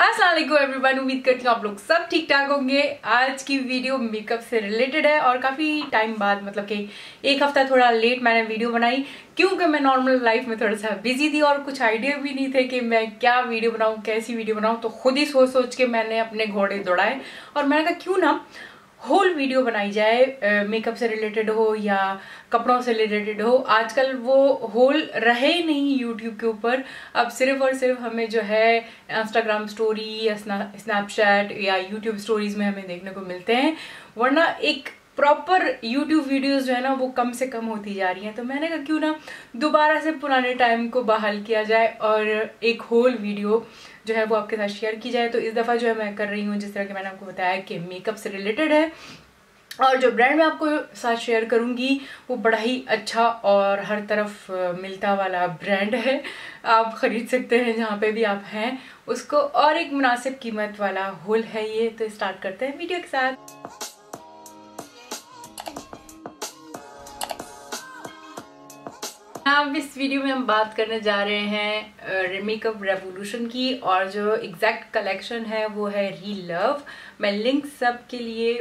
अस्सलाम वालेकुम एवरीवन, उम्मीद करती हूँ आप लोग सब ठीक ठाक होंगे। आज की वीडियो मेकअप से रिलेटेड है और काफ़ी टाइम बाद, मतलब कि एक हफ्ता थोड़ा लेट मैंने वीडियो बनाई क्योंकि मैं नॉर्मल लाइफ में थोड़ा सा बिजी थी और कुछ आइडिया भी नहीं थे कि मैं क्या वीडियो बनाऊँ, कैसी वीडियो बनाऊँ। तो खुद ही सोच सोच के मैंने अपने घोड़े दौड़ाए और मैंने कहा क्यों ना होल वीडियो बनाई जाए, मेकअप से रिलेटेड हो या कपड़ों से रिलेटेड हो। आजकल वो होल रहे ही नहीं यूट्यूब के ऊपर। अब सिर्फ और सिर्फ हमें जो है इंस्टाग्राम स्टोरी या स्नैपचैट या यूट्यूब स्टोरीज में हमें देखने को मिलते हैं, वरना एक प्रॉपर यूट्यूब वीडियोस जो है ना वो कम से कम होती जा रही हैं। तो मैंने कहा क्यों ना दोबारा से पुराने टाइम को बहाल किया जाए और एक होल वीडियो जो है वो आपके साथ शेयर की जाए। तो इस दफ़ा जो है मैं कर रही हूँ, जिस तरह के मैंने आपको बताया कि मेकअप से रिलेटेड है और जो ब्रांड मैं आपको साथ शेयर करूँगी वो बड़ा ही अच्छा और हर तरफ मिलता वाला ब्रांड है। आप ख़रीद सकते हैं जहाँ पे भी आप हैं उसको, और एक मुनासिब कीमत वाला होल है ये। तो स्टार्ट करते हैं वीडियो के साथ। अब इस वीडियो में हम बात करने जा रहे हैं मेकअप रेवोल्यूशन की, और जो एग्जैक्ट कलेक्शन है वो है रीलव। मैं लिंक सब के लिए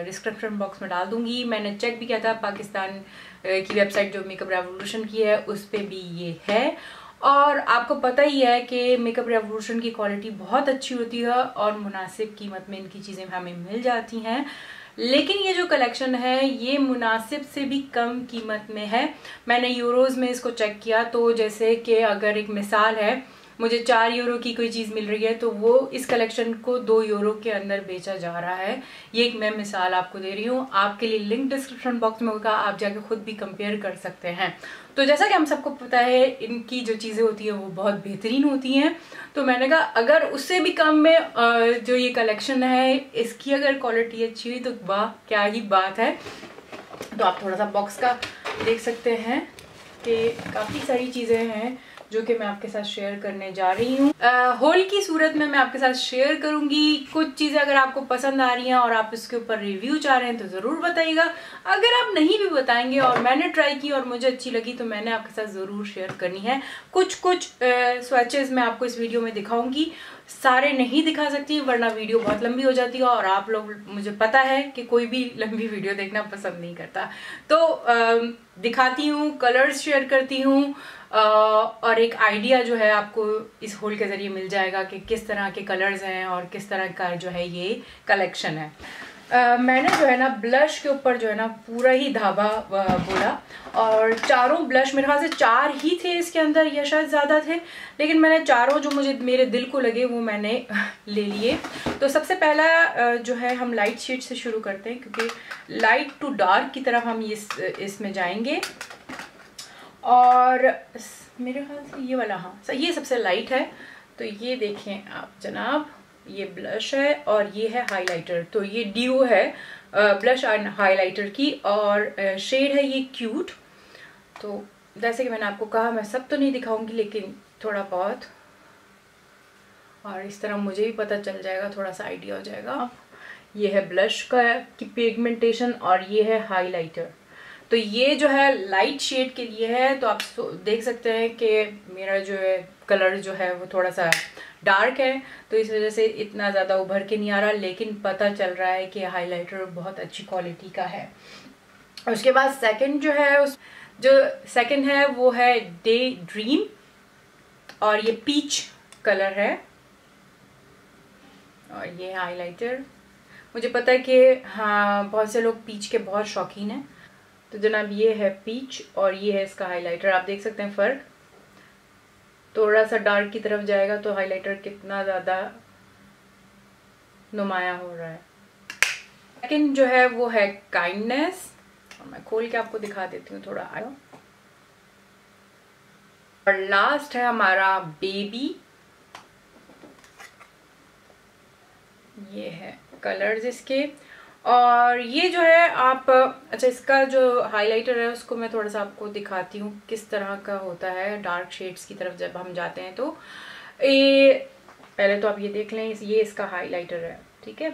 डिस्क्रिप्शन बॉक्स में डाल दूंगी। मैंने चेक भी किया था, पाकिस्तान की वेबसाइट जो मेकअप रेवोल्यूशन की है उस पर भी ये है। और आपको पता ही है कि मेकअप रेवोल्यूशन की क्वालिटी बहुत अच्छी होती है और मुनासिब कीमत में इनकी चीज़ें हमें मिल जाती हैं। लेकिन ये जो कलेक्शन है ये मुनासिब से भी कम कीमत में है। मैंने यूरोज़ में इसको चेक किया, तो जैसे कि अगर एक मिसाल है, मुझे 4 यूरो की कोई चीज़ मिल रही है तो वो इस कलेक्शन को 2 यूरो के अंदर बेचा जा रहा है। ये एक मैं मिसाल आपको दे रही हूँ, आपके लिए लिंक डिस्क्रिप्शन बॉक्स में होगा, आप जाके खुद भी कंपेयर कर सकते हैं। तो जैसा कि हम सबको पता है इनकी जो चीज़ें होती हैं वो बहुत बेहतरीन होती हैं। तो मैंने कहा अगर उससे भी कम में जो ये कलेक्शन है इसकी अगर क्वालिटी अच्छी हुई तो वाह क्या ही बात है। तो आप थोड़ा सा बॉक्स का देख सकते हैं कि काफ़ी सारी चीज़ें हैं जो कि मैं आपके साथ शेयर करने जा रही हूँ। होल की सूरत में मैं आपके साथ शेयर करूंगी। कुछ चीज़ें अगर आपको पसंद आ रही हैं और आप इसके ऊपर रिव्यू चाह रहे हैं तो ज़रूर बताइएगा। अगर आप नहीं भी बताएंगे और मैंने ट्राई की और मुझे अच्छी लगी तो मैंने आपके साथ ज़रूर शेयर करनी है। कुछ स्वैचेस मैं आपको इस वीडियो में दिखाऊंगी, सारे नहीं दिखा सकती वरना वीडियो बहुत लंबी हो जाती है और आप लोग, मुझे पता है कि कोई भी लंबी वीडियो देखना पसंद नहीं करता। तो दिखाती हूँ, कलर्स शेयर करती हूँ और एक आइडिया जो है आपको इस होल के ज़रिए मिल जाएगा कि किस तरह के कलर्स हैं और किस तरह का जो है ये कलेक्शन है। मैंने जो है ना ब्लश के ऊपर जो है ना पूरा ही धावा बोला, और चारों ब्लश मेरे ख्याल से 4 ही थे इसके अंदर या शायद ज़्यादा थे, लेकिन मैंने चारों जो मुझे मेरे दिल को लगे वो मैंने ले लिए। तो सबसे पहला जो है हम लाइट शेड से शुरू करते हैं क्योंकि लाइट टू डार्क की तरफ हम इसमें जाएंगे। और मेरे ख्याल से ये वाला, हाँ ये सबसे लाइट है। तो ये देखें आप जनाब, ये ब्लश है और ये है हाइलाइटर। तो ये ड्यू है ब्लश एंड हाइलाइटर की, और शेड है ये क्यूट। तो जैसे कि मैंने आपको कहा मैं सब तो नहीं दिखाऊंगी लेकिन थोड़ा बहुत, और इस तरह मुझे भी पता चल जाएगा, थोड़ा सा आइडिया हो जाएगा। ये है ब्लश की पिगमेंटेशन और ये है हाइलाइटर। तो ये जो है लाइट शेड के लिए है। तो आप देख सकते हैं कि मेरा जो है कलर जो है वो थोड़ा सा डार्क है, तो इस वजह से इतना ज़्यादा उभर के नहीं आ रहा, लेकिन पता चल रहा है कि हाइलाइटर बहुत अच्छी क्वालिटी का है। उसके बाद सेकंड जो है वो है डे ड्रीम, और ये पीच कलर है और ये हाइलाइटर। मुझे पता है कि हाँ बहुत से लोग पीच के बहुत शौकीन हैं। तो जनाब ये है पीच और ये है इसका हाइलाइटर। आप देख सकते हैं फ़र्क, थोड़ा सा डार्क की तरफ जाएगा तो हाइलाइटर कितना ज़्यादा नुमाया हो रहा है। सेकंड जो है वो है काइंडनेस, और मैं खोल के आपको दिखा देती हूँ थोड़ा। और लास्ट है हमारा बेबी। ये है कलर्स इसके, और ये जो है आप अच्छा इसका जो हाइलाइटर है उसको मैं थोड़ा सा आपको दिखाती हूँ किस तरह का होता है। डार्क शेड्स की तरफ जब हम जाते हैं तो ये पहले तो आप ये देख लें, ये इसका हाइलाइटर है, ठीक है।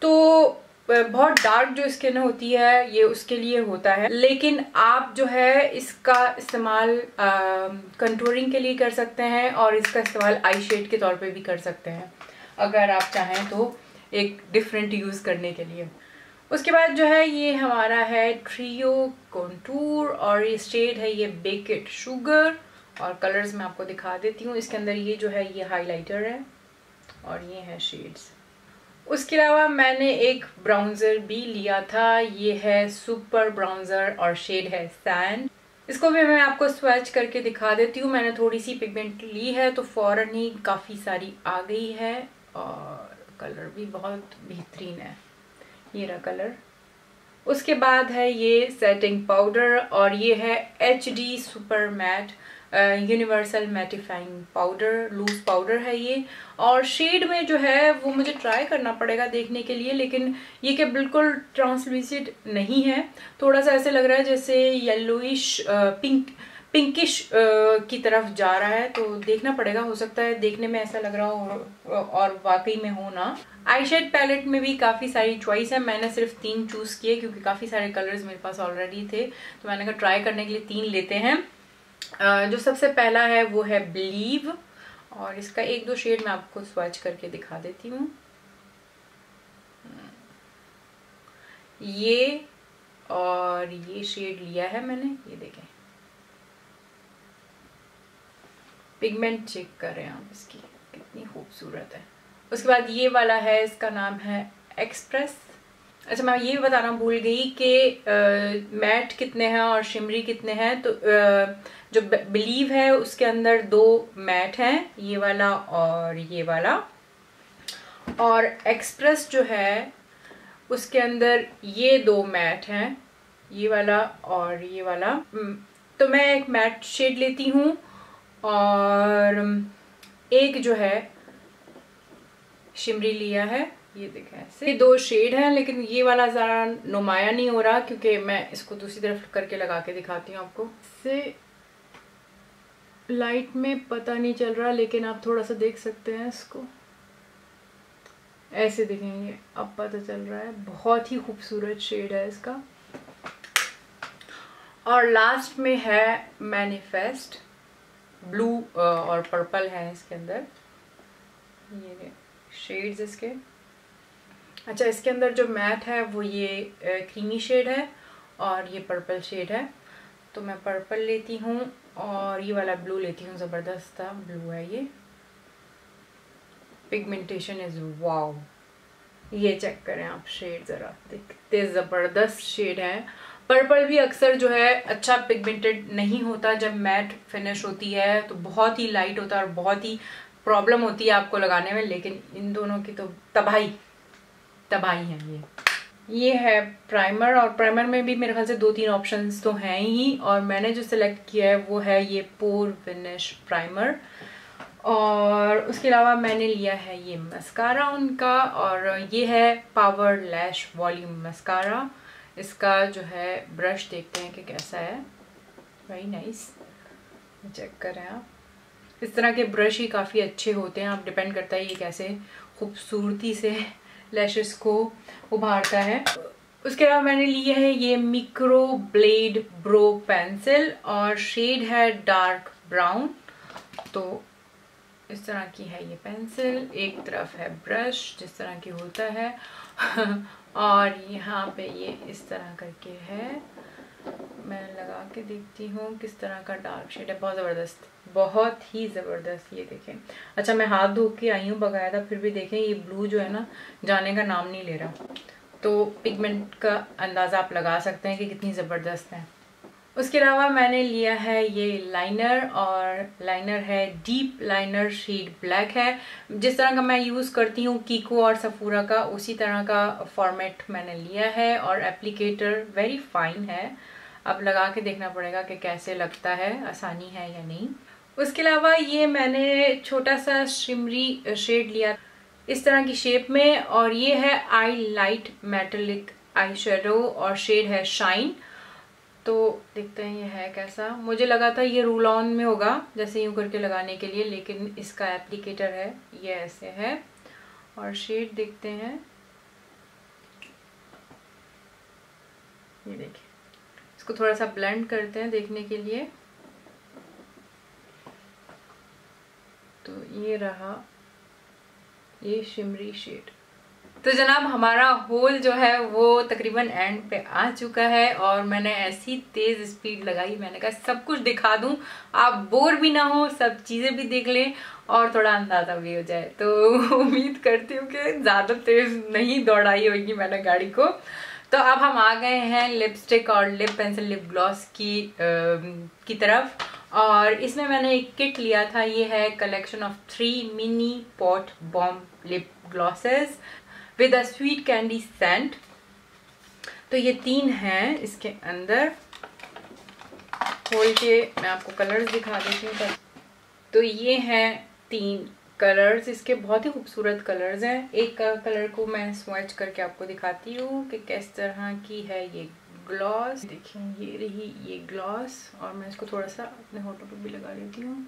तो बहुत डार्क जो स्किन होती है ये उसके लिए होता है, लेकिन आप जो है इसका इस्तेमाल कंटूरिंग के लिए कर सकते हैं और इसका इस्तेमाल आई शेड के तौर पे भी कर सकते हैं अगर आप चाहें तो, एक डिफरेंट यूज़ करने के लिए। उसके बाद जो है ये हमारा है ट्रियो कंटूर और ये शेड है ये बेकेड शुगर, और कलर्स मैं आपको दिखा देती हूँ। इसके अंदर ये जो है ये हाइलाइटर है और ये है शेड्स। उसके अलावा मैंने एक ब्राउन्जर भी लिया था, ये है सुपर ब्राउन्जर और शेड है सैंड। इसको भी मैं आपको स्वैच करके दिखा देती हूँ। मैंने थोड़ी सी पिगमेंट ली है तो फौरन ही काफ़ी सारी आ गई है और कलर भी बहुत बेहतरीन है, ये रहा कलर। उसके बाद है ये सेटिंग पाउडर और ये है HD super matte universal mattifying powder, loose powder है ये। और शेड में जो है वो मुझे ट्राई करना पड़ेगा देखने के लिए, लेकिन ये क्या बिल्कुल ट्रांसलूसिड नहीं है, थोड़ा सा ऐसे लग रहा है जैसे येलोइश पिंकिश की तरफ जा रहा है, तो देखना पड़ेगा, हो सकता है देखने में ऐसा लग रहा हो और वाकई में हो ना। आई शेड पैलेट में भी काफ़ी सारी चॉइस है, मैंने सिर्फ 3 चूज़ किए क्योंकि काफ़ी सारे कलर्स मेरे पास ऑलरेडी थे, तो मैंने कहा ट्राई करने के लिए 3 लेते हैं। जो सबसे पहला है वो है बिलीव और इसका 1-2 शेड मैं आपको स्वैच करके दिखा देती हूँ। ये और ये शेड लिया है मैंने, ये देखें, पिगमेंट चेक करें आप इसकी कितनी खूबसूरत है। उसके बाद ये वाला है, इसका नाम है एक्सप्रेस। अच्छा मैं ये बताना भूल गई कि मैट कितने हैं और शिमरी कितने हैं। तो जो बिलीव है उसके अंदर 2 मैट हैं, ये वाला और ये वाला, और एक्सप्रेस जो है उसके अंदर ये 2 मैट हैं, ये वाला और ये वाला। तो मैं एक मैट शेड लेती हूँ और एक जो है शिमरी लिया है, ये देखें ऐसे 2 शेड हैं, लेकिन ये वाला ज़रा नुमाया नहीं हो रहा क्योंकि मैं इसको दूसरी तरफ करके लगा के दिखाती हूँ आपको। इससे लाइट में पता नहीं चल रहा, लेकिन आप थोड़ा सा देख सकते हैं इसको, ऐसे दिखेंगे, अब पता चल रहा है। बहुत ही खूबसूरत शेड है इसका। और लास्ट में है मैनिफेस्ट, ब्लू और पर्पल है इसके अंदर, ये शेड्स इसके। अच्छा इसके अंदर जो मैट है वो ये क्रीमी शेड है और ये पर्पल शेड है, तो मैं पर्पल लेती हूँ और ये वाला ब्लू लेती हूँ, ज़बरदस्त था ब्लू है ये। पिगमेंटेशन इज वाओ, ये चेक करें आप शेड ज़रा, कितने ज़बरदस्त शेड है। पर्पल भी अक्सर जो है अच्छा पिगमेंटेड नहीं होता, जब मैट फिनिश होती है तो बहुत ही लाइट होता है और बहुत ही प्रॉब्लम होती है आपको लगाने में, लेकिन इन दोनों की तो तबाही है। ये है प्राइमर और प्राइमर में भी मेरे ख्याल से 2-3 ऑप्शंस तो हैं ही, और मैंने जो सिलेक्ट किया है वो है ये पोर फिनिश प्राइमर। और उसके अलावा मैंने लिया है ये मस्कारा उनका, और ये है पावर लैश वॉल्यूम मस्कारा। इसका जो है ब्रश देखते हैं कि कैसा है, वेरी नाइस, चेक करें आप। इस तरह के ब्रश ही काफ़ी अच्छे होते हैं, आप डिपेंड करता है ये कैसे खूबसूरती से लैशेस को उभारता है। उसके अलावा मैंने लिया है ये मिक्रो ब्लेड ब्रो पेंसिल और शेड है डार्क ब्राउन। तो इस तरह की है ये पेंसिल, एक तरफ है ब्रश जिस तरह की होता है और यहाँ पे ये इस तरह करके है। मैं लगा के देखती हूँ किस तरह का डार्क शेड है, बहुत ज़बरदस्त, बहुत ही ज़बरदस्त, ये देखें। अच्छा मैं हाथ धो के आई हूँ बकायदा, फिर भी देखें ये ब्लू जो है ना जाने का नाम नहीं ले रहा, तो पिगमेंट का अंदाज़ा आप लगा सकते हैं कि कितनी ज़बरदस्त है। उसके अलावा मैंने लिया है ये लाइनर, और लाइनर है डीप लाइनर, शेड ब्लैक है। जिस तरह का मैं यूज़ करती हूँ कीको और सफूरा का, उसी तरह का फॉर्मेट मैंने लिया है, और एप्लीकेटर वेरी फाइन है, अब लगा के देखना पड़ेगा कि कैसे लगता है, आसानी है या नहीं। उसके अलावा ये मैंने छोटा सा शिमरी शेड लिया इस तरह की शेप में, और ये है आई लाइट मेटेलिक आई शेडो और शेड है शाइन। तो देखते हैं ये है कैसा। मुझे लगा था ये रूल ऑन में होगा जैसे यूँ करके लगाने के लिए, लेकिन इसका एप्लीकेटर है ये ऐसे है, और शेड देखते हैं, ये देखिए, इसको थोड़ा सा ब्लेंड करते हैं देखने के लिए। तो ये रहा ये शिमरी शेड। तो जनाब हमारा होल जो है वो तकरीबन एंड पे आ चुका है और मैंने ऐसी तेज स्पीड लगाई, मैंने कहा सब कुछ दिखा दूं, आप बोर भी ना हो, सब चीजें भी देख लें और थोड़ा अंदाजा भी हो जाए। तो उम्मीद करती हूँ कि ज्यादा तेज नहीं दौड़ाई होगी मैंने गाड़ी को। तो अब हम आ गए हैं लिपस्टिक और लिप पेंसिल लिप ग्लॉस की तरफ। और इसमें मैंने एक किट लिया था, ये है collection of 3 mini pot bomb lip glosses with a sweet candy scent. तो ये 3 हैं इसके अंदर। खोल के मैं आपको कलर्स दिखा देती हूँ। तो ये हैं 3 कलर्स, इसके बहुत ही खूबसूरत कलर्स हैं। एक कलर को मैं स्वैच करके आपको दिखाती हूँ कि किस तरह की है ये ग्लॉस। देखिए ये रही ये ग्लॉस, और मैं इसको थोड़ा सा अपने होठों पर भी लगा लेती हूँ।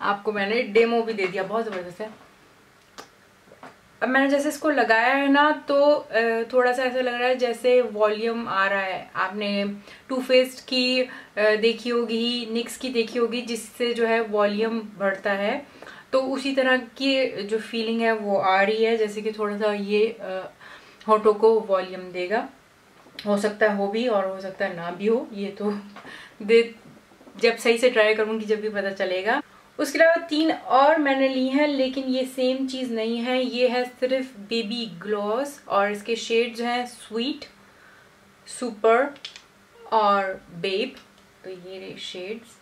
आपको मैंने डेमो भी दे दिया, बहुत जबरदस्त है। अब मैंने जैसे इसको लगाया है ना, तो थोड़ा सा ऐसा लग रहा है जैसे वॉल्यूम आ रहा है। आपने टू फेस्ड की देखी होगी, निक्स की देखी होगी, जिससे जो है वॉल्यूम बढ़ता है। तो उसी तरह की जो फीलिंग है वो आ रही है, जैसे कि थोड़ा सा ये होठों को वॉल्यूम देगा। हो सकता है हो भी और हो सकता है ना भी हो, ये तो जब सही से ट्राई करूंगी जब भी पता चलेगा। उसके अलावा 3 और मैंने ली हैं, लेकिन ये सेम चीज नहीं है। ये है सिर्फ बेबी ग्लॉस और इसके शेड्स हैं स्वीट, सुपर और बेब। तो ये रहे शेड्स।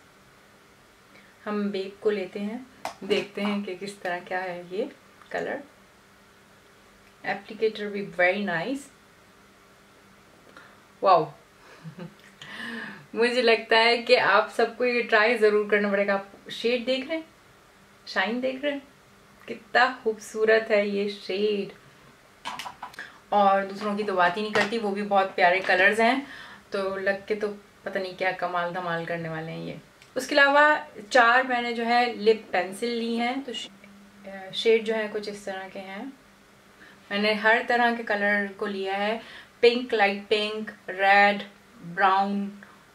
हम बेब को लेते हैं, देखते हैं कि किस तरह क्या है ये कलर। एप्लीकेटर भी वेरी नाइस, वाओ। मुझे लगता है कि आप सबको ये ट्राई जरूर करना पड़ेगा। आप शेड देख रहे हैं, शाइन देख रहे हैं, कितना खूबसूरत है ये शेड। और दूसरों की तो बात ही नहीं करती, वो भी बहुत प्यारे कलर्स हैं। तो लग के तो पता नहीं क्या कमाल धमाल करने वाले हैं ये। उसके अलावा 4 मैंने जो है लिप पेंसिल ली हैं। तो शेड जो है कुछ इस तरह के हैं। मैंने हर तरह के कलर को लिया है, pink, light pink, red, brown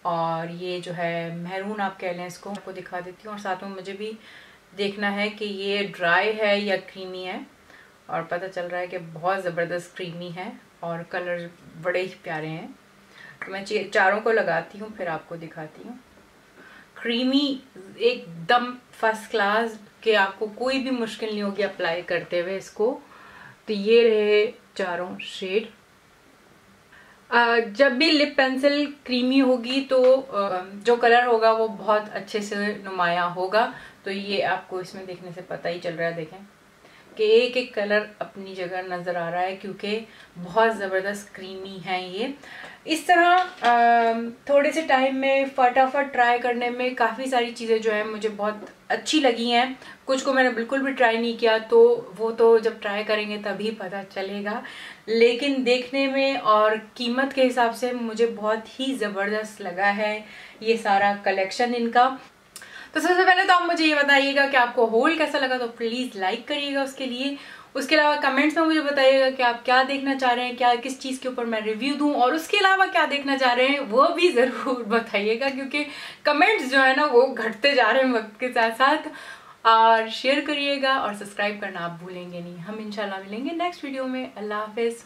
और ये जो है मैरून आप कह लें इसको। आपको दिखा देती हूँ और साथ में मुझे भी देखना है कि ये ड्राई है या क्रीमी है। और पता चल रहा है कि बहुत ज़बरदस्त क्रीमी है और कलर बड़े ही प्यारे हैं। तो मैं चारों को लगाती हूँ फिर आपको दिखाती हूँ। क्रीमी एकदम फर्स्ट क्लास, के आपको कोई भी मुश्किल नहीं होगी अप्लाई करते हुए इसको। तो ये रहे चारों शेड। जब भी लिप पेंसिल क्रीमी होगी तो जो कलर होगा वो बहुत अच्छे से नुमाया होगा। तो ये आपको इसमें देखने से पता ही चल रहा है, देखें कि एक एक कलर अपनी जगह नज़र आ रहा है, क्योंकि बहुत ज़बरदस्त क्रीमी है ये। इस तरह थोड़े से टाइम में फटाफट ट्राई करने में काफ़ी सारी चीज़ें जो है मुझे बहुत अच्छी लगी हैं। कुछ को मैंने बिल्कुल भी ट्राई नहीं किया, तो वो तो जब ट्राई करेंगे तभी पता चलेगा। लेकिन देखने में और कीमत के हिसाब से मुझे बहुत ही ज़बरदस्त लगा है ये सारा कलेक्शन इनका। तो सबसे पहले तो आप मुझे ये बताइएगा कि आपको होल कैसा लगा, तो प्लीज़ लाइक करिएगा उसके लिए। उसके अलावा कमेंट्स में मुझे बताइएगा कि आप क्या देखना चाह रहे हैं, क्या किस चीज़ के ऊपर मैं रिव्यू दूं, और उसके अलावा क्या देखना चाह रहे हैं वो भी ज़रूर बताइएगा, क्योंकि कमेंट्स जो है ना वो घटते जा रहे हैं वक्त के साथ साथ। और शेयर करिएगा और सब्सक्राइब करना आप भूलेंगे नहीं। हम इंशाल्लाह मिलेंगे नेक्स्ट वीडियो में। अल्लाह हाफिज़।